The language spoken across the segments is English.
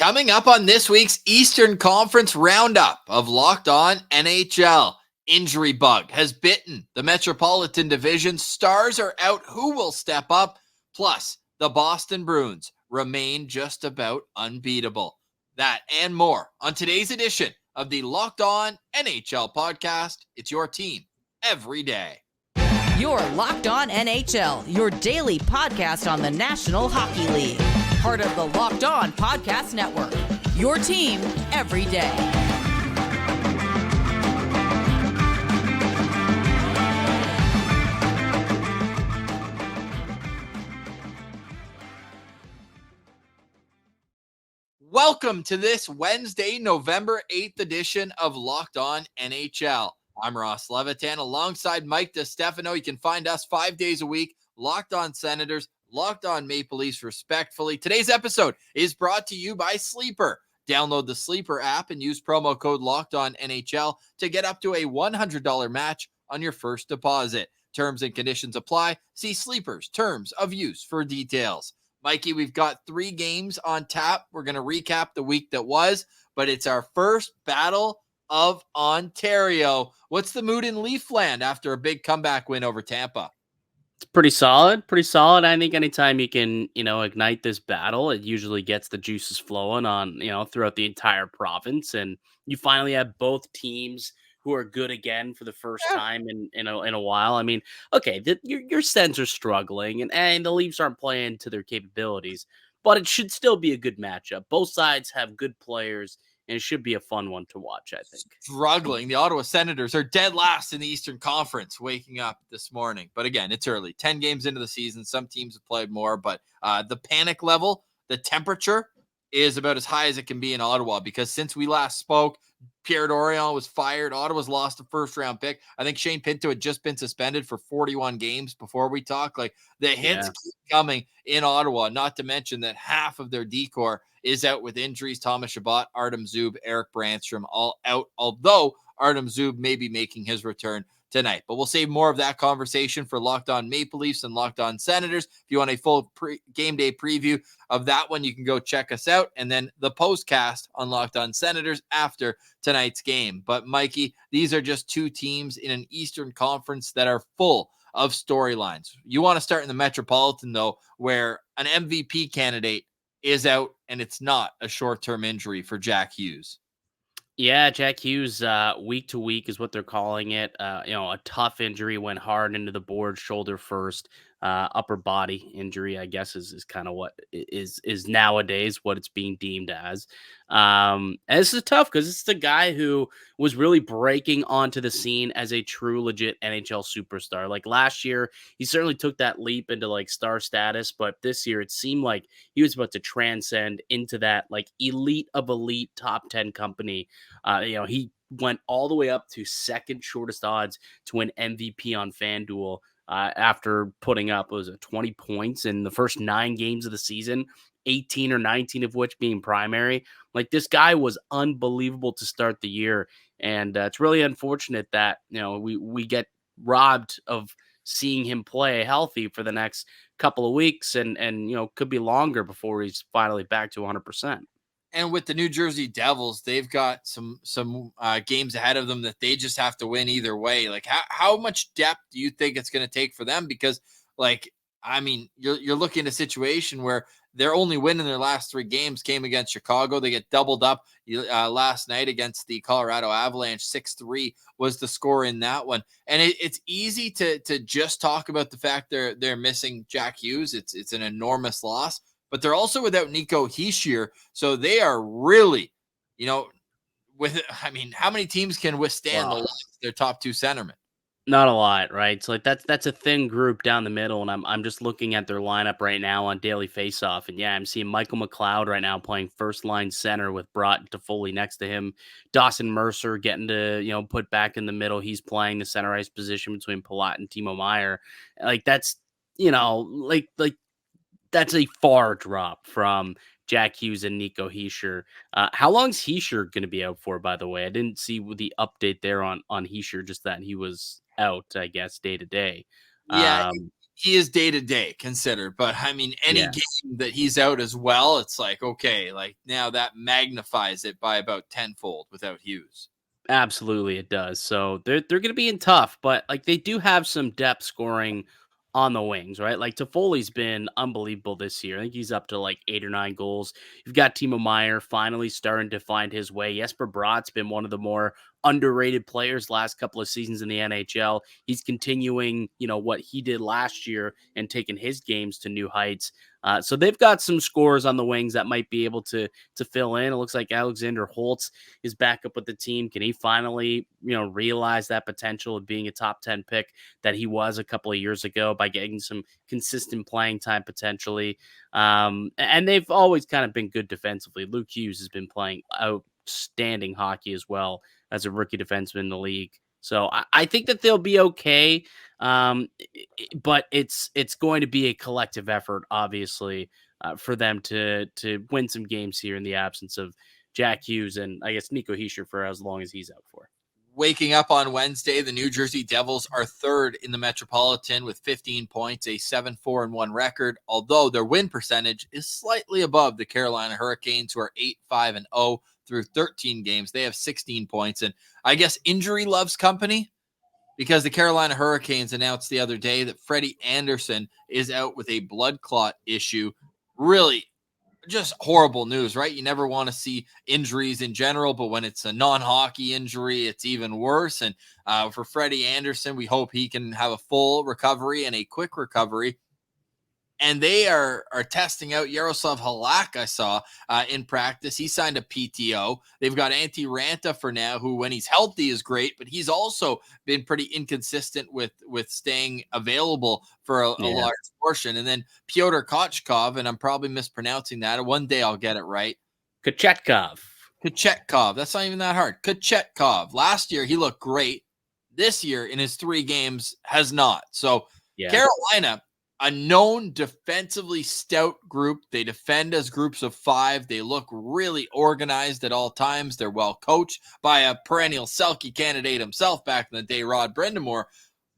Coming up on this week's Eastern Conference roundup of Locked On NHL, injury bug has bitten the Metropolitan Division. Stars are out. Who will step up? Plus, the Boston Bruins remain just about unbeatable. That and more on today's edition of the Locked On NHL podcast. It's your team every day. You're Locked On NHL, your daily podcast on the National Hockey League. Part of the Locked On Podcast Network, your team every day. Welcome to this Wednesday, November 8th edition of Locked On NHL. I'm Ross Levitan alongside Mike DiStefano. You can find us 5 days a week, Locked On Senators, Locked On Maple Leafs, respectfully. Today's episode is brought to you by Sleeper. Download the Sleeper app and use promo code LOCKEDONNHL to get up to a $100 match on your first deposit. Terms and conditions apply. See Sleeper's terms of use for details. Mikey, we've got 3 games on tap. We're going to recap the week that was, but it's our first Battle of Ontario. What's the mood in Leafland after a big comeback win over Tampa? It's pretty solid. I think anytime you can, ignite this battle, it usually gets the juices flowing on, throughout the entire province. And you finally have both teams who are good again for the first time in a while. I mean, okay, your Sens are struggling and the Leafs aren't playing to their capabilities, but it should still be a good matchup. Both sides have good players, and it should be a fun one to watch, I think. Struggling. The Ottawa Senators are dead last in the Eastern Conference, waking up this morning. But again, it's early. 10 games into the season. Some teams have played more, but the panic level, the temperature is about as high as it can be in Ottawa, because since we last spoke, Pierre Dorion was fired. Ottawa's lost a first-round pick. I think Shane Pinto had just been suspended for 41 games before we talk. Like, the hits keep coming in Ottawa, not to mention that half of their decor is out with injuries. Thomas Chabot, Artem Zub, Eric Brandstrom, all out, although Artem Zub may be making his return tonight. But we'll save more of that conversation for Locked On Maple Leafs and Locked On Senators. If you want a full game day preview of that one, you can go check us out. And then the postcast on Locked On Senators after tonight's game. But Mikey, these are just 2 teams in an Eastern Conference that are full of storylines. You want to start in the Metropolitan, though, where an MVP candidate is out, and it's not a short-term injury for Jack Hughes. Yeah, Jack Hughes, week to week is what they're calling it. A tough injury, went hard into the board, shoulder first, upper body injury, I guess is kind of what is nowadays what it's being deemed as. And this is tough because it's the guy who was really breaking onto the scene as a true legit NHL superstar. Like last year, he certainly took that leap into like star status, but this year it seemed like he was about to transcend into that like elite of elite top 10 company. He went all the way up to second shortest odds to win MVP on FanDuel after putting up, 20 points in the first 9 games of the season, 18 or 19 of which being primary. Like, this guy was unbelievable to start the year. And it's really unfortunate that, we get robbed of seeing him play healthy for the next couple of weeks and could be longer before he's finally back to 100%. And with the New Jersey Devils, they've got some games ahead of them that they just have to win either way. Like, how much depth do you think it's going to take for them? Because, you're looking at a situation where their only win in their last 3 games came against Chicago. They get doubled up last night against the Colorado Avalanche. 6-3 was the score in that one. And it's easy to just talk about the fact they're missing Jack Hughes. It's an enormous loss. But they're also without Nico Hischier, so they are really, how many teams can withstand their top 2 centermen? Not a lot, right? So like that's a thin group down the middle, and I'm just looking at their lineup right now on Daily Faceoff, and I'm seeing Michael McLeod right now playing first line center with Broughton Toffoli next to him. Dawson Mercer getting to put back in the middle. He's playing the center ice position between Palat and Timo Meier. Like that's that's a far drop from Jack Hughes and Nico Hischier. How long's Hischier going to be out for, by the way? I didn't see the update there on Hischier, just that he was out, I guess, day to day. Yeah, he is day-to-day considered, but I mean, any game that he's out as well, it's like, okay, like now that magnifies it by about tenfold without Hughes. Absolutely, it does. So they're going to be in tough, but like they do have some depth scoring on the wings, right? Like Toffoli's been unbelievable this year. I think he's up to like 8 or 9 goals. You've got Timo Meyer finally starting to find his way. Jesper Bratt's been one of the more underrated players last couple of seasons in the NHL. He's continuing, what he did last year and taking his games to new heights. So they've got some scores on the wings that might be able to fill in. It looks like Alexander Holtz is back up with the team. Can he finally, realize that potential of being a top 10 pick that he was a couple of years ago by getting some consistent playing time potentially? And they've always kind of been good defensively. Luke Hughes has been playing outstanding hockey as well as a rookie defenseman in the league. So I think that they'll be okay. But it's going to be a collective effort, obviously, for them to win some games here in the absence of Jack Hughes and I guess Nico Hischier for as long as he's out for. Waking up on Wednesday, the New Jersey Devils are third in the Metropolitan with 15 points, a 7-4-1 record, although their win percentage is slightly above the Carolina Hurricanes, who are 8-5-0 through 13 games. They have 16 points, and I guess injury loves company, because the Carolina Hurricanes announced the other day that Freddie Anderson is out with a blood clot issue. Really just horrible news, right? You never want to see injuries in general, but when it's a non-hockey injury, it's even worse. And for Freddie Anderson, we hope he can have a full recovery and a quick recovery. And they are testing out Yaroslav Halak, I saw in practice. He signed a PTO. They've got Antti Ranta for now, who when he's healthy is great, but he's also been pretty inconsistent with staying available for a large portion. And then Pyotr Kochkov, and I'm probably mispronouncing that. One day I'll get it right. Kochetkov. That's not even that hard. Kochetkov. Last year, he looked great. This year, in his 3 games, has not. So Carolina, a known defensively stout group. They defend as groups of 5. They look really organized at all times. They're well coached by a perennial Selke candidate himself back in the day, Rod Brindamore.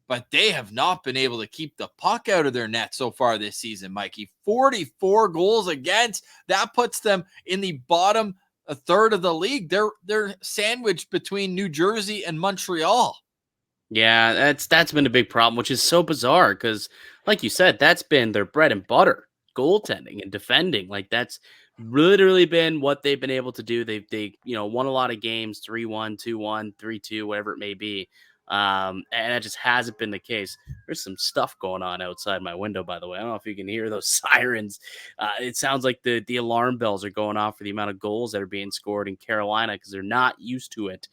But they have not been able to keep the puck out of their net so far this season, Mikey. 44 goals against. That puts them in the bottom a third of the league. They're sandwiched between New Jersey and Montreal. Yeah, that's been a big problem, which is so bizarre because, like you said, that's been their bread and butter, goaltending and defending. Like that's literally been what they've been able to do. They won a lot of games, 3-1, 2-1, 3-2, whatever it may be. And that just hasn't been the case. There's some stuff going on outside my window, by the way. I don't know if you can hear those sirens. It sounds like the alarm bells are going off for the amount of goals that are being scored in Carolina because they're not used to it.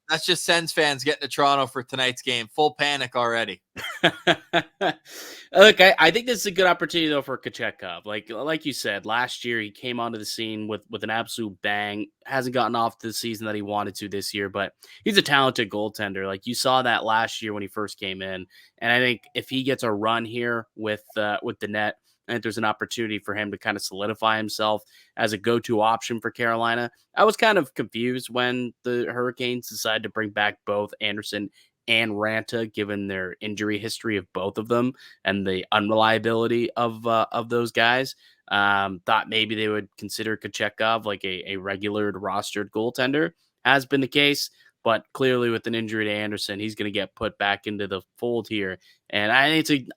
That's just Sens fans getting to Toronto for tonight's game. Full panic already. Look, I think this is a good opportunity, though, for Kochetkov. Like you said, last year he came onto the scene with an absolute bang. Hasn't gotten off the season that he wanted to this year, but he's a talented goaltender. Like you saw that last year when he first came in. And I think if he gets a run here with the net, I think there's an opportunity for him to kind of solidify himself as a go-to option for Carolina. I was kind of confused when the Hurricanes decided to bring back both Anderson and Ranta, given their injury history of both of them and the unreliability of those guys. Thought maybe they would consider Kochetkov like a regular rostered goaltender. Has been the case, but clearly with an injury to Anderson, he's going to get put back into the fold here. And I think it's an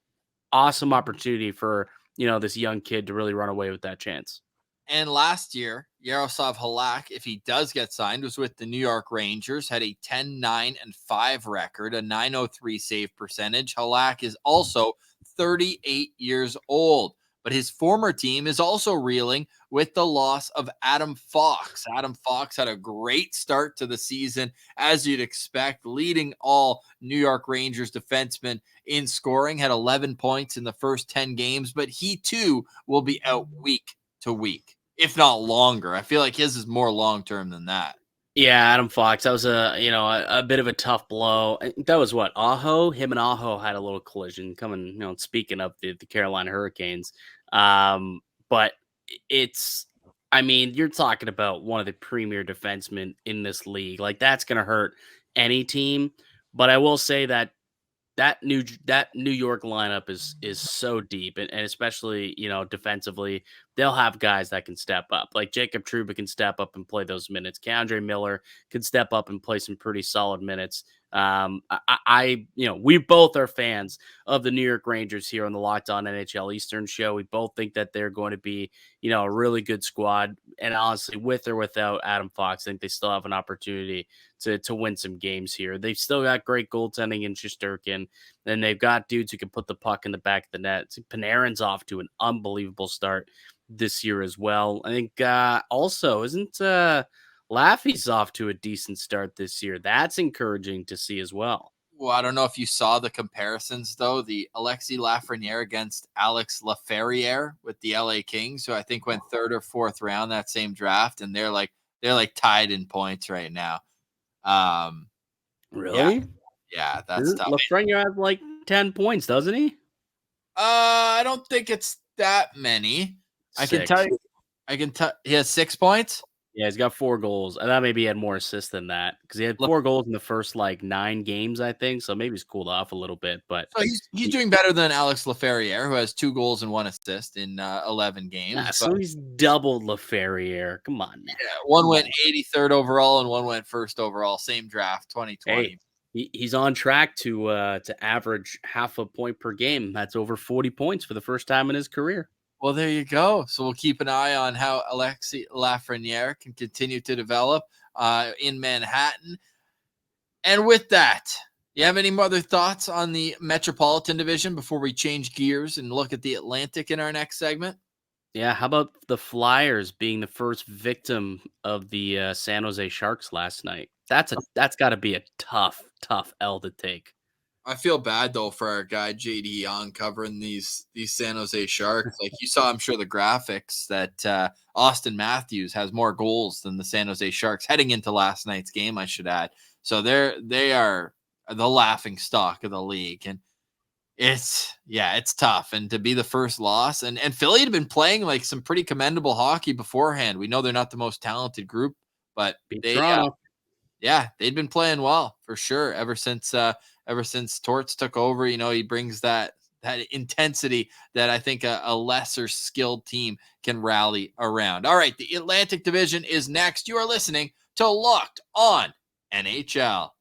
awesome opportunity for this young kid to really run away with that chance. And last year, Yaroslav Halak, if he does get signed, was with the New York Rangers, had a 10-9-5 record, a .903 save percentage. Halak is also 38 years old, but his former team is also reeling with the loss of Adam Fox. Adam Fox had a great start to the season, as you'd expect, leading all New York Rangers defensemen in scoring, had 11 points in the first 10 games, but he too will be out week to week, if not longer. I feel like his is more long-term than that. Yeah, Adam Fox, that was a bit of a tough blow. That was what, Aho? Him and Aho had a little collision coming, speaking of the Carolina Hurricanes. But you're talking about one of the premier defensemen in this league. Like that's going to hurt any team. But I will say that that New York lineup is so deep, and especially, defensively, they'll have guys that can step up. Like Jacob Trouba can step up and play those minutes. Keandre Miller can step up and play some pretty solid minutes. We both are fans of the New York Rangers here on the Locked On NHL Eastern show. We both think that they're going to be, a really good squad. And honestly, with or without Adam Fox, I think they still have an opportunity to win some games here. They've still got great goaltending in Shesterkin, and they've got dudes who can put the puck in the back of the net. Panarin's off to an unbelievable start this year as well. I think also isn't Laffy's off to a decent start this year. That's encouraging to see as well. Well, I don't know if you saw the comparisons, though. The Alexis Lafreniere against Alex Laferriere with the LA Kings, who I think went third or fourth round that same draft, and they're like tied in points right now. Really? Yeah, that's tough. Lafreniere has like 10 points, doesn't he? I don't think it's that many. I can tell you. He has 6 points. Yeah, he's got 4 goals. I thought maybe he had more assists than that because he had 4 goals in the first 9 games, I think. So maybe he's cooled off a little bit. But so he's doing better than Alex Laferriere, who has 2 goals and 1 assist in 11 games. So he's doubled Laferriere. Come on, man. Yeah, one went 83rd overall and one went 1st overall. Same draft, 2020. Hey, he's on track to average half a point per game. That's over 40 points for the first time in his career. Well, there you go. So we'll keep an eye on how Alexis Lafreniere can continue to develop in Manhattan. And with that, you have any other thoughts on the Metropolitan Division before we change gears and look at the Atlantic in our next segment? Yeah, how about the Flyers being the first victim of the San Jose Sharks last night? That's got to be a tough L to take. I feel bad, though, for our guy JD Young covering these San Jose Sharks. Like you saw, I'm sure, the graphics that Austin Matthews has more goals than the San Jose Sharks heading into last night's game, I should add. So they are the laughing stock of the league. And it's tough. And to be the first loss, and Philly had been playing some pretty commendable hockey beforehand. We know they're not the most talented group, but they'd been playing well for sure ever since Torts took over. He brings that intensity that I think a lesser skilled team can rally around. All right, the Atlantic Division is next. You are listening to Locked On NHL.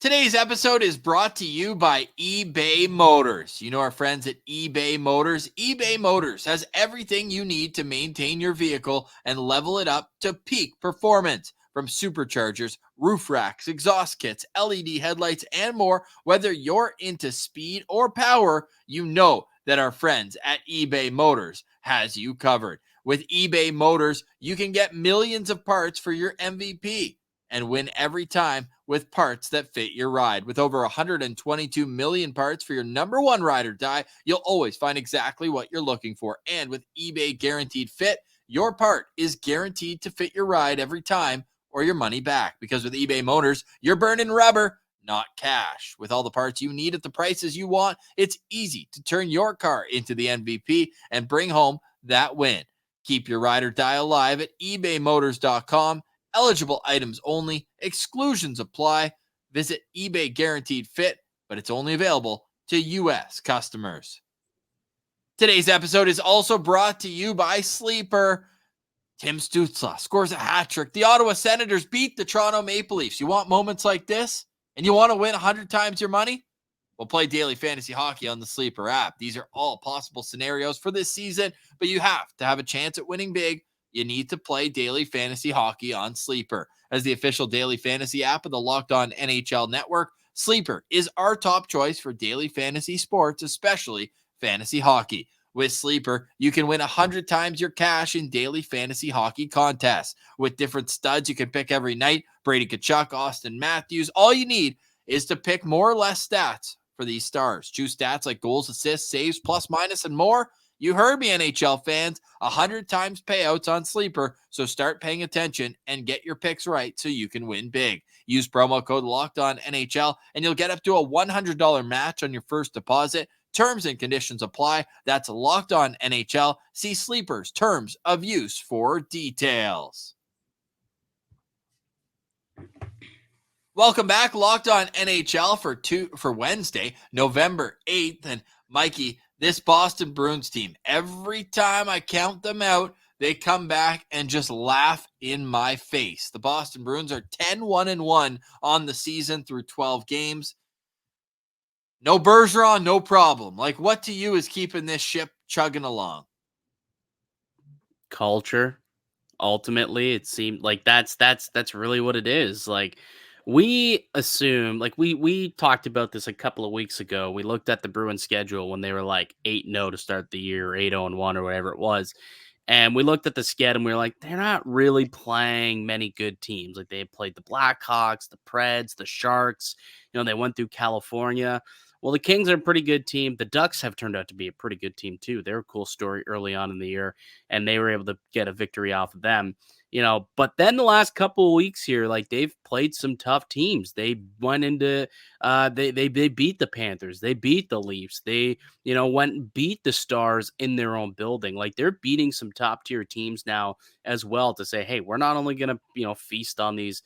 Today's episode is brought to you by eBay Motors. You know our friends at eBay Motors. eBay Motors has everything you need to maintain your vehicle and level it up to peak performance. From superchargers, roof racks, exhaust kits, LED headlights, and more, whether you're into speed or power, you know that our friends at eBay Motors has you covered. With eBay Motors, you can get millions of parts for your MVP and win every time with parts that fit your ride. With over 122 million parts for your number one ride or die, you'll always find exactly what you're looking for. And with eBay Guaranteed Fit, your part is guaranteed to fit your ride every time or your money back. Because with eBay Motors, you're burning rubber, not cash. With all the parts you need at the prices you want, it's easy to turn your car into the MVP and bring home that win. Keep your ride or die alive at ebaymotors.com. Eligible items only. Exclusions apply. Visit eBay Guaranteed Fit, but it's only available to U.S. customers. Today's episode is also brought to you by Sleeper. Tim Stützle scores a hat trick. The Ottawa Senators beat the Toronto Maple Leafs. You want moments like this? And you want to win 100 times your money? Well, play daily fantasy hockey on the Sleeper app. These are all possible scenarios for this season, but you have to have a chance at winning big. You need to play daily fantasy hockey on Sleeper. As the official daily fantasy app of the Locked On NHL Network, Sleeper is our top choice for daily fantasy sports, especially fantasy hockey. With Sleeper, you can win 100 times your cash in daily fantasy hockey contests. With different studs you can pick every night, Brady Tkachuk, Austin Matthews, all you need is to pick more or less stats for these stars. Choose stats like goals, assists, saves, plus, minus, and more. You heard me, NHL fans. 100 times payouts on Sleeper, so start paying attention and get your picks right so you can win big. Use promo code LOCKEDONNHL, and you'll get up to a $100 match on your first deposit. Terms and conditions apply. That's Locked On NHL. See Sleeper's terms of use for details. Welcome back, Locked On NHL for Wednesday, November 8th. And Mikey, this Boston Bruins team, every time I count them out, they come back and just laugh in my face. The Boston Bruins are 10-1-1 on the season through 12 games. No Bergeron, no problem. Like, what to you is keeping this ship chugging along? Culture. Ultimately, it seemed like that's really what it is. Like, we assume, like, we talked about this a couple of weeks ago. We looked at the Bruins schedule when they were like 8-0 to start the year, or 8-0-1 or whatever it was. And we looked at the schedule and we were like, they're not really playing many good teams. Like, they played the Blackhawks, the Preds, the Sharks. They went through California. Well, the Kings are a pretty good team. The Ducks have turned out to be a pretty good team too. They're a cool story early on in the year, and they were able to get a victory off of them. But then the last couple of weeks here, like, they've played some tough teams. They went into they beat the Panthers, they beat the Leafs, they went and beat the Stars in their own building. Like, they're beating some top tier teams now as well, to say, hey, we're not only gonna feast on these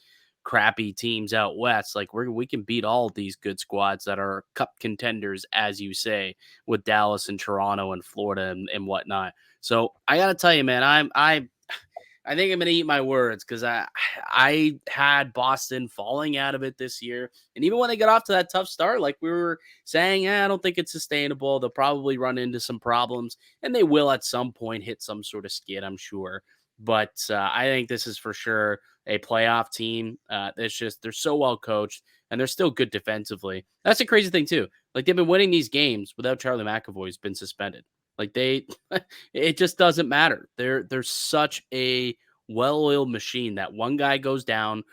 crappy teams out west. Like, we can beat all of these good squads that are cup contenders, as you say, with Dallas and Toronto and Florida and whatnot. So I gotta tell you, man, I think I'm gonna eat my words, because I had Boston falling out of it this year, and even when they got off to that tough start, like we were saying, I don't think it's sustainable. They'll probably run into some problems, and they will at some point hit some sort of skid, I'm sure. But I think this is for sure a playoff team. It's just, they're so well coached, and they're still good defensively. That's the crazy thing too. Like, they've been winning these games without Charlie McAvoy, who's been suspended. Like, it just doesn't matter. They're such a well-oiled machine that one guy goes down,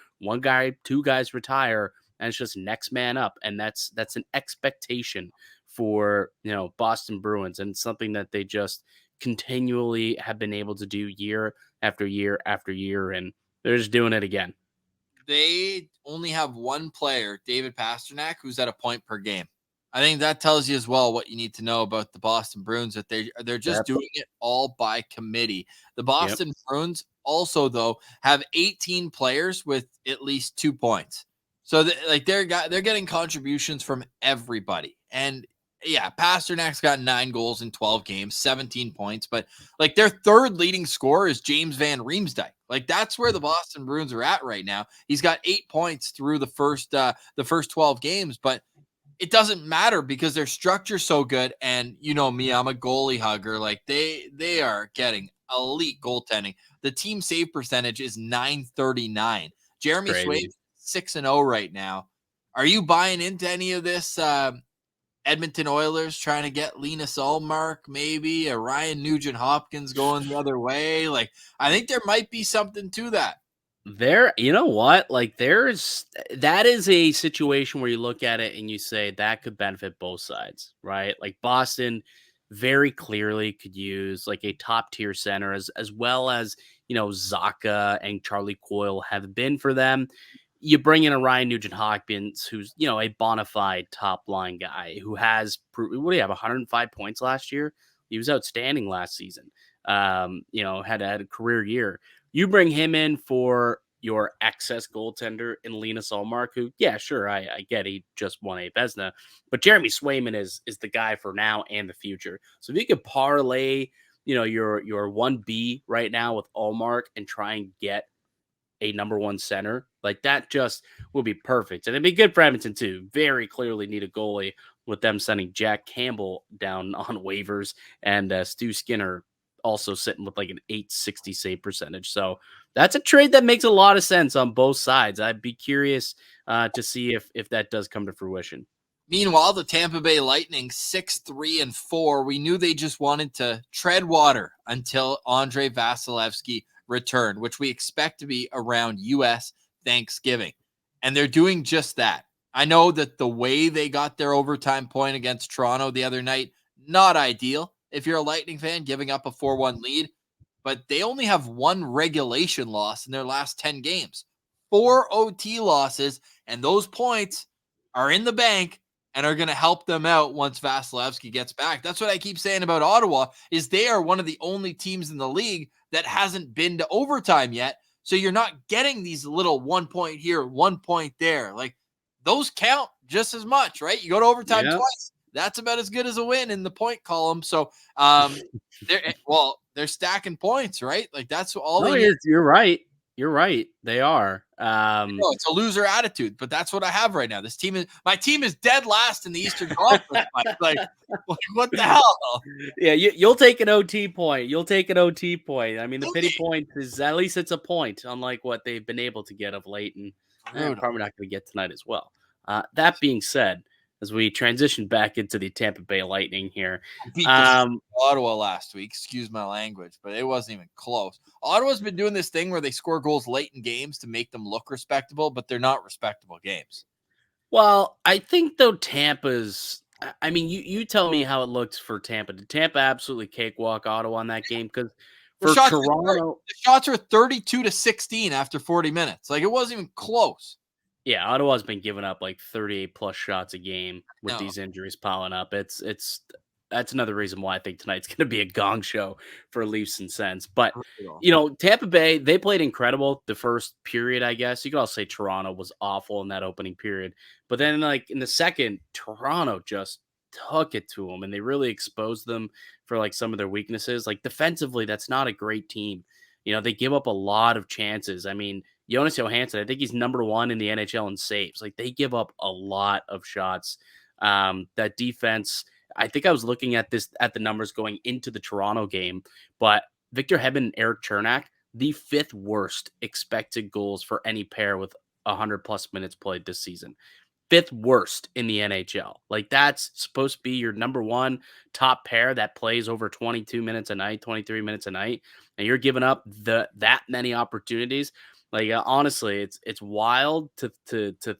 two guys retire, and it's just next man up. And that's an expectation for Boston Bruins, and something that they just continually have been able to do year after year after year, and they're just doing it again. They only have one player, David Pastrnak, who's at a point per game. I think that tells you as well what you need to know about the Boston Bruins, that they're just doing it all by committee. The Boston Bruins also, though, have 18 players with at least 2 points. So they're getting contributions from everybody. And yeah, Pasternak's got 9 goals in 12 games, 17 points, but like, their third leading scorer is James Van Riemsdyk. Like, that's where the Boston Bruins are at right now. He's got 8 points through the first 12 games, but it doesn't matter because their structure's so good. And you know me, I'm a goalie hugger. Like, they are getting elite goaltending. The team save percentage is .939. Jeremy Swayze 6-0 right now. Are you buying into any of this? Edmonton Oilers trying to get Linus Ullmark, maybe a Ryan Nugent-Hopkins going the other way. Like, I think there might be something to that. You know what? Like, that is a situation where you look at it and you say that could benefit both sides, right? Like, Boston very clearly could use like a top tier center, as well as Zacha and Charlie Coyle have been for them. You bring in a Ryan Nugent-Hopkins, who's a bona fide top line guy who has what do you have 105 points last year? He was outstanding last season. Had a career year. You bring him in for your excess goaltender in Linus Ullmark, who, yeah, sure, I get he just won a Vezina, but Jeremy Swayman is the guy for now and the future. So if you could parlay, your 1B right now with Ullmark and try and get a number one center, like, that just will be perfect. And it'd be good for Edmonton too. Very clearly need a goalie, with them sending Jack Campbell down on waivers, and Stu Skinner also sitting with like an .860 save percentage. So that's a trade that makes a lot of sense on both sides. I'd be curious to see if that does come to fruition. Meanwhile, the Tampa Bay Lightning 6-3-4. We knew they just wanted to tread water until Andrei Vasilevsky returned, which we expect to be around U.S. Thanksgiving. And they're doing just that. I know that the way they got their overtime point against Toronto the other night, not ideal if you're a Lightning fan, giving up a 4-1 lead, but they only have 1 regulation loss in their last 10 games, 4 OT losses, and those points are in the bank and are going to help them out once Vasilevsky gets back. That's what I keep saying about Ottawa, is they are one of the only teams in the league that hasn't been to overtime yet. So you're not getting these little 1 point here, 1 point there. Like those count just as much, right? You go to overtime twice. That's about as good as a win in the point column. So they're stacking points, right? Like that's all they need. You're right. You're right. They are. No, it's a loser attitude, but that's what I have right now. My team is dead last in the Eastern Conference. Like what the hell? Yeah, you'll take an OT point. You'll take an OT point. I mean, the pity point is at least it's a point, unlike what they've been able to get of late, and probably not going to get tonight as well. That being said, as we transition back into the Tampa Bay Lightning here, Beat Ottawa last week. Excuse my language, but it wasn't even close. Ottawa's been doing this thing where they score goals late in games to make them look respectable, but they're not respectable games. Well, I think though Tampa's. I mean, you tell me how it looks for Tampa. Did Tampa absolutely cakewalk Ottawa on that game? Because for Toronto, the shots were 32-16 after 40 minutes. Like it wasn't even close. Yeah, Ottawa's been giving up like 38 plus shots a game with these injuries piling up. That's another reason why I think tonight's going to be a gong show for Leafs and Sens. But Tampa Bay, they played incredible the first period. I guess you could also say Toronto was awful in that opening period, but then like in the second, Toronto just took it to them and they really exposed them for like some of their weaknesses. Like defensively, that's not a great team. They give up a lot of chances. I mean, Jonas Johansson, I think he's number 1 in the NHL in saves. Like they give up a lot of shots. That defense, I think I was looking at the numbers going into the Toronto game, but Victor Hedman and Eric Chernak, the 5th worst expected goals for any pair with 100 plus minutes played this season. 5th worst in the NHL. Like that's supposed to be your number 1 top pair that plays over 22 minutes a night, 23 minutes a night, and you're giving up that many opportunities. Like honestly, it's wild to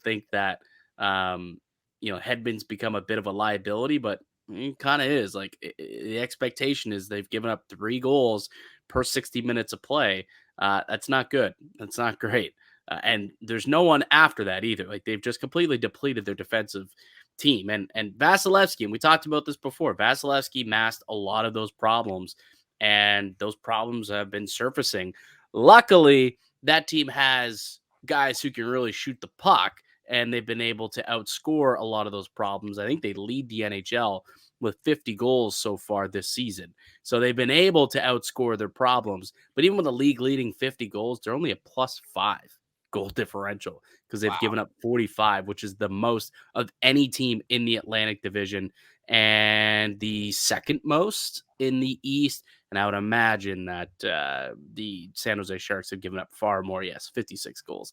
think that Hedman's become a bit of a liability, but it kind of is. Like the expectation is they've given up 3 goals per 60 minutes of play. That's not good. That's not great. And there's no one after that either. Like they've just completely depleted their defensive team. And Vasilevsky, and we talked about this before, Vasilevsky masked a lot of those problems, and those problems have been surfacing. Luckily, that team has guys who can really shoot the puck, and they've been able to outscore a lot of those problems. I think they lead the NHL with 50 goals so far this season. So they've been able to outscore their problems. But even with a league leading 50 goals, they're only a +5 goal differential because they've given up 45, which is the most of any team in the Atlantic Division and the second most in the East. And I would imagine that the San Jose Sharks have given up far more. Yes, 56 goals.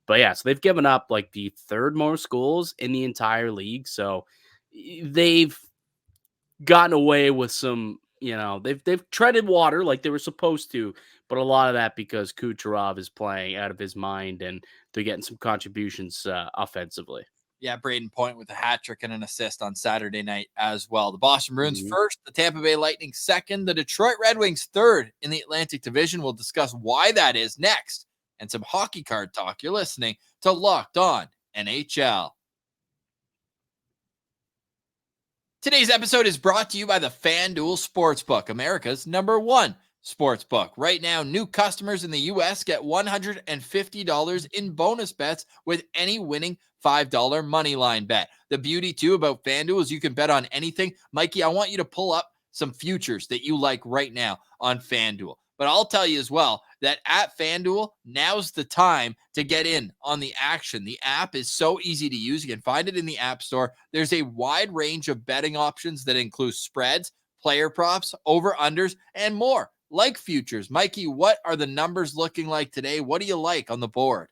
But yeah, so they've given up like the 3rd most goals in the entire league. So they've gotten away with some, they've treaded water like they were supposed to, but a lot of that because Kucherov is playing out of his mind and they're getting some contributions offensively. Yeah, Braden Point with a hat trick and an assist on Saturday night as well. The Boston Bruins first, the Tampa Bay Lightning second, the Detroit Red Wings third in the Atlantic Division. We'll discuss why that is next and some hockey card talk. You're listening to Locked On NHL. Today's episode is brought to you by the FanDuel Sportsbook, America's #1 sportsbook. Right now, new customers in the U.S. get $150 in bonus bets with any winning $5 moneyline bet. The beauty, too, about FanDuel is you can bet on anything. Mikey, I want you to pull up some futures that you like right now on FanDuel. But I'll tell you as well that at FanDuel, now's the time to get in on the action. The app is so easy to use. You can find it in the App Store. There's a wide range of betting options that include spreads, player props, over-unders, and more, like futures. Mikey, what are the numbers looking like today? What do you like on the board?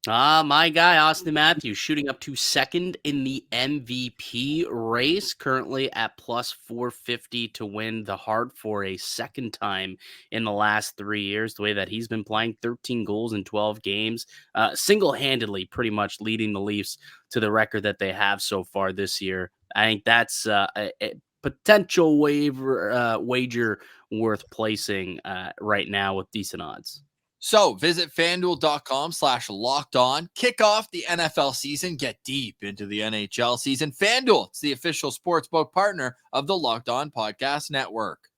My guy, Austin Matthews, shooting up to second in the MVP race, currently at +450 to win the Hart for a second time in the last 3 years. The way that he's been playing, 13 goals in 12 games, single-handedly pretty much leading the Leafs to the record that they have so far this year. I think that's a potential wager worth placing right now with decent odds. So visit FanDuel.com/lockedon. Kick off the NFL season. Get deep into the NHL season. FanDuel, it's the official sportsbook partner of the Locked On Podcast Network.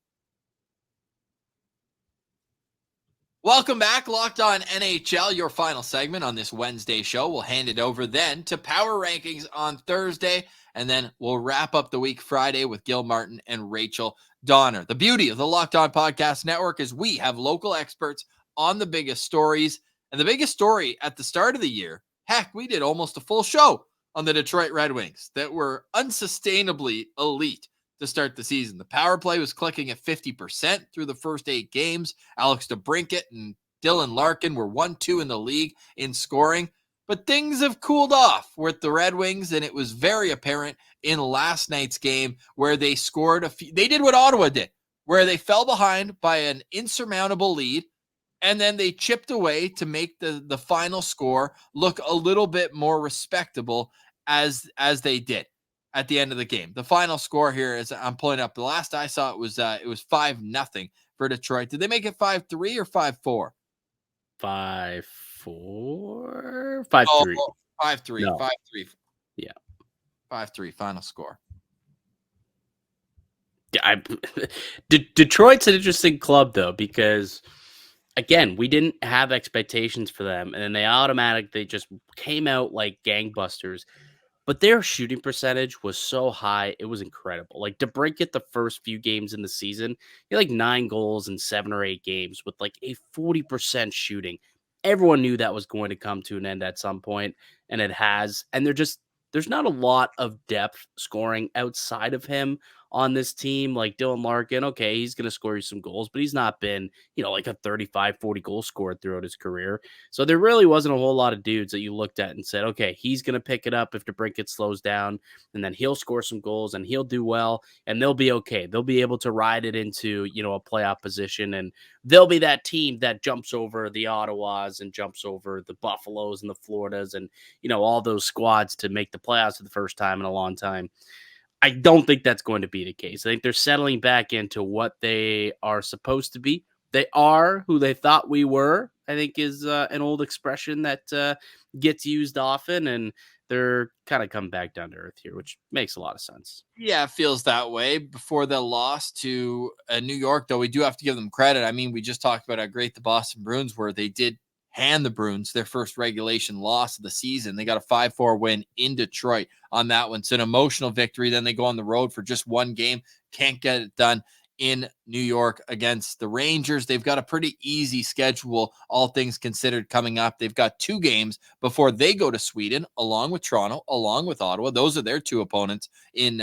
Welcome back, Locked On NHL, your final segment on this Wednesday show. We'll hand it over then to Power Rankings on Thursday, and then we'll wrap up the week Friday with Gil Martin and Rachel Donner. The beauty of the Locked On Podcast Network is we have local experts on the biggest stories, and the biggest story at the start of the year, heck, we did almost a full show on the Detroit Red Wings that were unsustainably elite to start the season. The power play was clicking at 50% through the first 8 games. Alex DeBrincat and Dylan Larkin were 1-2 in the league in scoring. But things have cooled off with the Red Wings, and it was very apparent in last night's game where they scored they did what Ottawa did, where they fell behind by an insurmountable lead, and then they chipped away to make the final score look a little bit more respectable as they did at the end of the game. The final score here is, I'm pulling up, the last I saw it was 5-0 for Detroit. Did they make it 5-3 or 5-4? 5-4, 5-3. Oh, 5-3. No. 5-3. Yeah. 5-3 final score. Yeah, Detroit's an interesting club though, because again, we didn't have expectations for them, and then they just came out like gangbusters. But their shooting percentage was so high, it was incredible. Like DeBrincat, the first few games in the season, he had like 9 goals in 7 or 8 games with like a 40% shooting. Everyone knew that was going to come to an end at some point, and it has. And there's not a lot of depth scoring outside of him on this team. Like Dylan Larkin, okay, he's going to score you some goals, but he's not been, like a 35, 40 goal scorer throughout his career. So there really wasn't a whole lot of dudes that you looked at and said, okay, he's going to pick it up if DeBrincat slows down, and then he'll score some goals and he'll do well, and they'll be okay. They'll be able to ride it into, a playoff position, and they'll be that team that jumps over the Ottawas and jumps over the Buffaloes and the Floridas and, all those squads to make the playoffs for the first time in a long time. I don't think that's going to be the case. I think they're settling back into what they are supposed to be. They are who they thought we were, I think is an old expression that gets used often, and they're kind of coming back down to earth here, which makes a lot of sense. Yeah, it feels that way. Before the loss to New York, though, we do have to give them credit. I mean, we just talked about how great the Boston Bruins were. They did hand the Bruins their first regulation loss of the season. They got a 5-4 win in Detroit on that one. It's an emotional victory. Then they go on the road for just one game. Can't get it done in New York against the Rangers. They've got a pretty easy schedule, all things considered, coming up. They've got 2 games before they go to Sweden, along with Toronto, along with Ottawa. Those are their 2 opponents in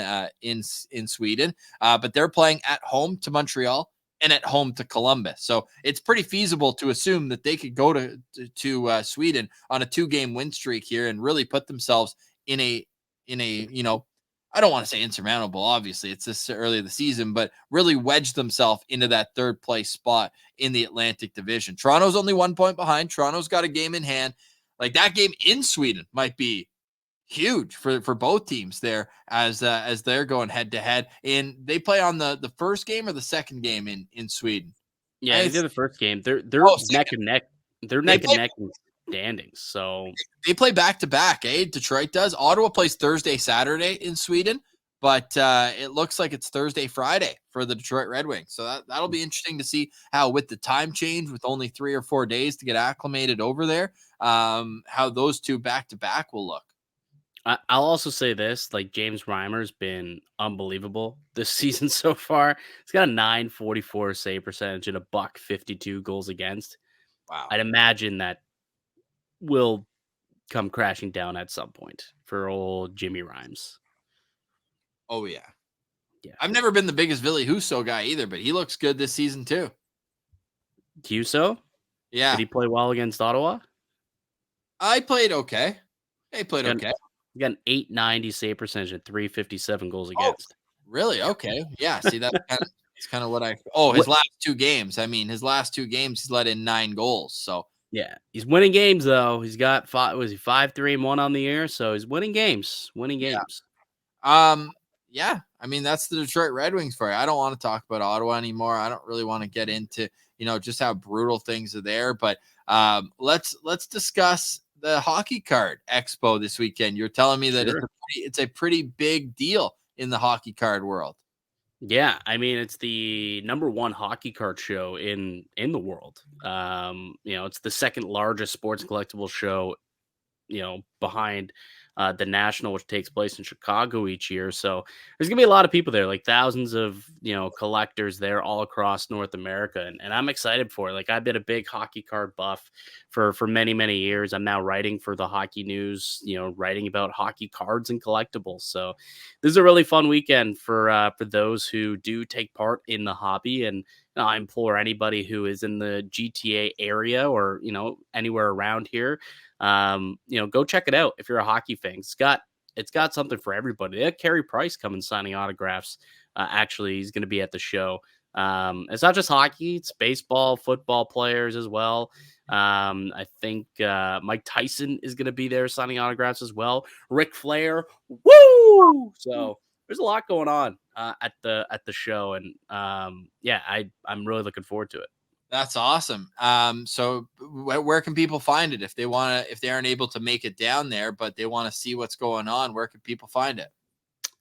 Sweden. But they're playing at home to Montreal and at home to Columbus. So it's pretty feasible to assume that they could go to Sweden on a 2-game win streak here and really put themselves in a I don't want to say insurmountable, obviously it's this early in the season, but really wedge themselves into that 3rd place spot in the Atlantic Division. Toronto's only 1 point behind. Toronto's got a game in hand. Like that game in Sweden might be huge for both teams there as they're going head to head. And they play on the first game or the second game in Sweden. Yeah, they did the first game. They're neck and neck. They're neck and neck in standings. So they play back to back. Detroit does. Ottawa plays Thursday, Saturday in Sweden, but it looks like it's Thursday, Friday for the Detroit Red Wings. So that'll be interesting to see how, with the time change, with only 3 or 4 days to get acclimated over there, how those 2 back to back will look. I'll also say this, like James Reimer's been unbelievable this season so far. He's got a .944 save percentage and a .152 goals against. Wow. I'd imagine that will come crashing down at some point for old Jimmy Rhymes. Oh, yeah. Yeah. I've never been the biggest Ville Husso guy either, but he looks good this season too. Husso? Yeah. Did he play well against Ottawa? I played okay. He played okay. He got an .890 save percentage and .357 goals against. Really? Okay. Yeah. See, that's kind of what his last 2 games. I mean, his last 2 games, he's let in 9 goals. So yeah, he's winning games though. He's got 5-3-1 on the year, so he's winning games. Yeah. I mean, that's the Detroit Red Wings for you. I don't want to talk about Ottawa anymore. I don't really want to get into, just how brutal things are there. But let's discuss the hockey card expo this weekend. You're telling me that Sure. it's a pretty big deal in the hockey card world. Yeah, I mean, it's the number one hockey card show in the world. It's the second largest sports collectible show, behind the National, which takes place in Chicago each year. So there's gonna be a lot of people there, like thousands of collectors there all across North America, and I'm excited for it. Like I've been a big hockey card buff for many years. I'm now writing for the Hockey News, writing about hockey cards and collectibles. So this is a really fun weekend for those who do take part in the hobby. And I implore anybody who is in the GTA area or anywhere around here, go check it out if you're a hockey fan. It's got something for everybody. They had Carey Price coming signing autographs. Actually, he's going to be at the show. It's not just hockey; it's baseball, football players as well. I think Mike Tyson is going to be there signing autographs as well. Ric Flair, woo! So there's a lot going on at the show, and I'm really looking forward to it. That's awesome. So where can people find it if they want to, if they aren't able to make it down there, but they want to see what's going on? Where can people find it?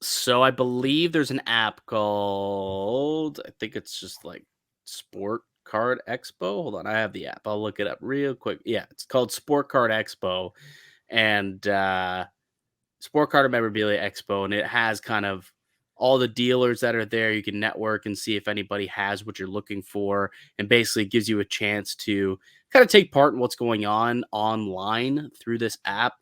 So I believe there's an app called, I think it's just like Sport Card Expo. Hold on, I have the app. I'll look it up real quick. Yeah, it's called Sport Card Expo, and Sport Card Memorabilia Expo, and it has kind of all the dealers that are there. You can network and see if anybody has what you're looking for, and basically gives you a chance to kind of take part in what's going on online through this app.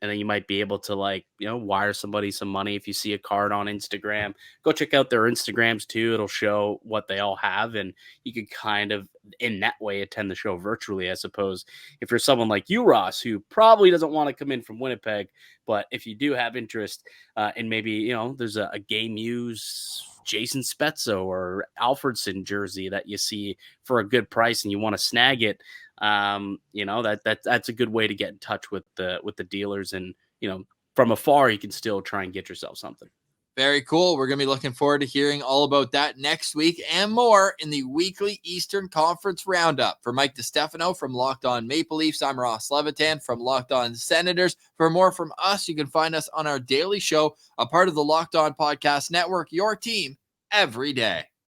And then you might be able to wire somebody some money if you see a card on Instagram. Go check out their Instagrams too. It'll show what they all have, and you can kind of in that way attend the show virtually. I suppose if you're someone like you, Ross, who probably doesn't want to come in from Winnipeg, but if you do have interest in maybe there's a game use Jason Spezzo or Alfredson jersey that you see for a good price and you want to snag it, that's a good way to get in touch with the dealers, and from afar you can still try and get yourself something. Very cool. We're going to be looking forward to hearing all about that next week and more in the weekly Eastern Conference Roundup. For Mike DiStefano from Locked On Maple Leafs, I'm Ross Levitan from Locked On Senators. For more from us, you can find us on our daily show, a part of the Locked On Podcast Network, your team every day.